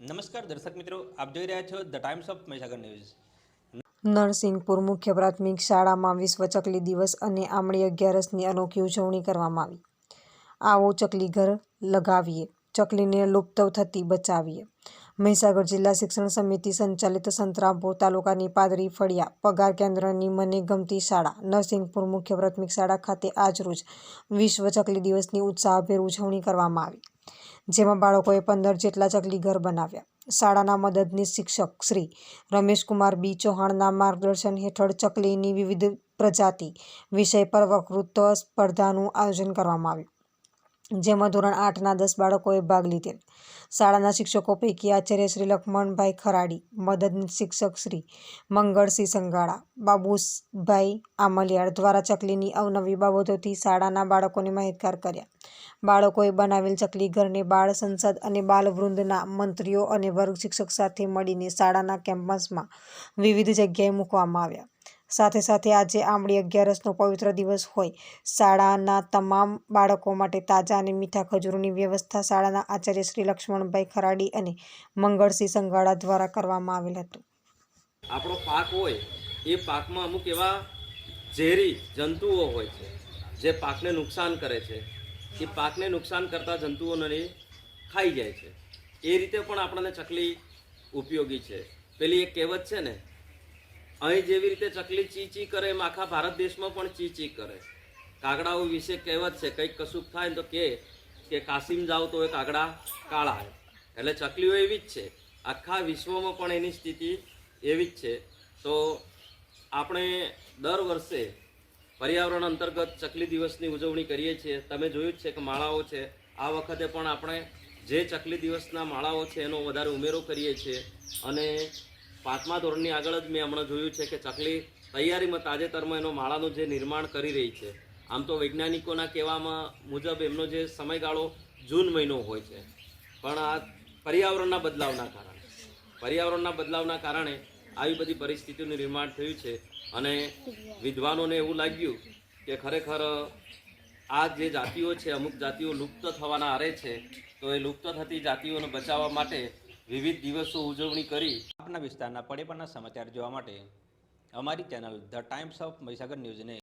નમસ્કાર દર્શક મિત્રો, આપ જોઈ રહ્યા છો the times of Mahisagar news. Narsinhpur મુખ્ય પ્રાથમિક શાળામાં વિશ્વ ચકલી દિવસ અને આમળી 11ની અનોખી ઉજવણી કરવામાં આવી। આવો ચકલી ઘર લગાવીએ, ચકલીને લુપ્ત થતી બચાવીએ। મહીસાગર જિલ્લા શિક્ષણ સમિતિ સંચાલિત સંતરામપુર તાલુકાની પાદરી ફળિયા પગાર કેન્દ્રની મને ગમતી શાળા નરસિંહપુર મુખ્ય પ્રાથમિક શાળા ખાતે આજરોજ વિશ્વ ચકલી દિવસની ઉત્સાહભેર ઉજવણી કરવામાં આવી, જેમાં બાળકોએ 15 જેટલા ચકલી ઘર બનાવ્યા। શાળાના મદદનીશ શિક્ષક શ્રી રમેશકુમાર બી ચૌહાણના માર્ગદર્શન હેઠળ ચકલીની વિવિધ પ્રજાતિ વિષય પર વક્તૃત્વ સ્પર્ધાનું આયોજન કરવામાં આવ્યું, જેમાં ધોરણ 8ના 10 બાળકોએ ભાગ લીધેલ। શાળાના શિક્ષકો પૈકી આચાર્ય શ્રી લક્ષ્મણભાઈ ખરાડી, મદદનીશ શિક્ષક શ્રી મંગળસિંહ સંગાળા, બાબુભાઈ આમલિયાળ દ્વારા ચકલીની અવનવી બાબતોથી શાળાના બાળકોને માહિતગાર કર્યા। બાળકોએ બનાવેલ ચકલી ઘરને બાળ સંસદ અને બાલવૃંદના મંત્રીઓ અને વર્ગ શિક્ષક સાથે મળીને શાળાના કેમ્પસમાં વિવિધ જગ્યાએ મૂકવામાં આવ્યા। સાથે સાથે આજે આમળી 11નો પવિત્ર દિવસ હોય શાળાના તમામ બાળકો માટે તાજા અને મીઠા ખજૂરોની વ્યવસ્થા શાળાના આચાર્ય શ્રી લક્ષ્મણભાઈ ખરાડી અને મંગળસિંહ સંગાળા દ્વારા કરવામાં આવેલ હતું। આપણો પાક હોય એ પાકમાં અમુક એવા ઝેરી જંતુઓ હોય છે જે પાકને નુકસાન કરે છે। એ પાકને નુકસાન કરતા જંતુઓને ખાઈ જાય છે। એ રીતે પણ આપણને ચકલી ઉપયોગી છે। પેલી એક કહેવત છે ને, અહીં જેવી રીતે ચકલી ચી ચી કરે એમ આખા ભારત દેશમાં પણ ચી ચી કરે। કાગડાઓ વિશે કહેવત છે, કંઈક કશુંક થાય ને તો કે કાશીમ જાઓ તો એ કાગડા કાળા। એટલે ચકલીઓ એવી જ છે, આખા વિશ્વમાં પણ એની સ્થિતિ એવી જ છે। તો આપણે દર વર્ષે પર્યાવરણ અંતર્ગત ચકલી દિવસની ઉજવણી કરીએ છીએ। તમે જોયું જ છે કે માળાઓ છે, આ વખતે પણ આપણે જે ચકલી દિવસના માળાઓ છે એનો વધારે ઉમેરો કરીએ છીએ। અને 5મા ધોરણની આગળ જ મેં હમણાં જોયું છે કે ચકલી તૈયારીમાં તાજેતરમાં એનો માળાનું જે નિર્માણ કરી રહી છે। આમ તો વૈજ્ઞાનિકોના કહેવામાં મુજબ એમનો જે સમયગાળો જૂન મહિનો હોય છે, પણ આ પર્યાવરણના બદલાવના કારણે આવી બધી પરિસ્થિતિનું નિર્માણ થયું છે। અને વિદ્વાનોને એવું લાગ્યું કે ખરેખર આ જે જાતિઓ છે, અમુક જાતિઓ લુપ્ત થવાના આરે છે, તો એ લુપ્ત થતી જાતિઓને બચાવવા માટે વિવિધ દિવસો ઉજવણી કરી। આપના વિસ્તારના પડે પણના સમાચાર જોવા માટે અમારી channel the times of Mahisagar ન્યૂઝને